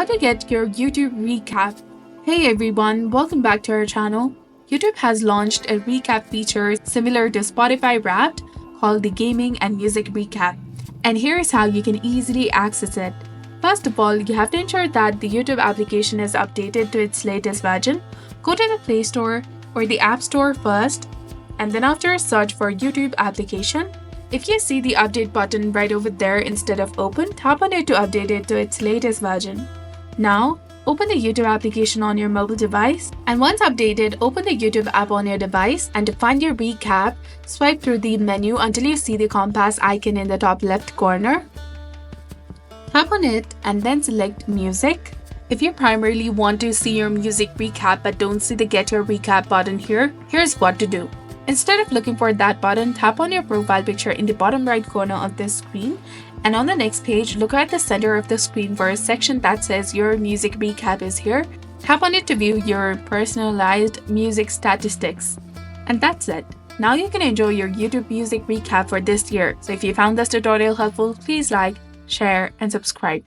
How to get your YouTube recap. Hey everyone, welcome back to our channel. YouTube has launched a recap feature similar to Spotify Wrapped called the Gaming and Music Recap. And here's how you can easily access it. First of all, you have to ensure that the YouTube application is updated to its latest version. Go to the Play Store or the App Store first, and then after a search for YouTube application, if you see the update button right over there instead of open, tap on it to update it to its latest version. Now, open the YouTube application on your mobile device, and once updated, open the YouTube app on your device, and to find your recap, swipe through the menu until you see the compass icon in the top left corner. Tap on it and then select Music. If you primarily want to see your music recap but don't see the Get Your Recap button here, here's what to do. Instead of looking for that button, tap on your profile picture in the bottom right corner of this screen, and on the next page, look at the center of the screen for a section that says Your Music Recap is here. Tap on it to view your personalized music statistics. And that's it. Now you can enjoy your YouTube music recap for this year. So if you found this tutorial helpful, please like, share, and subscribe.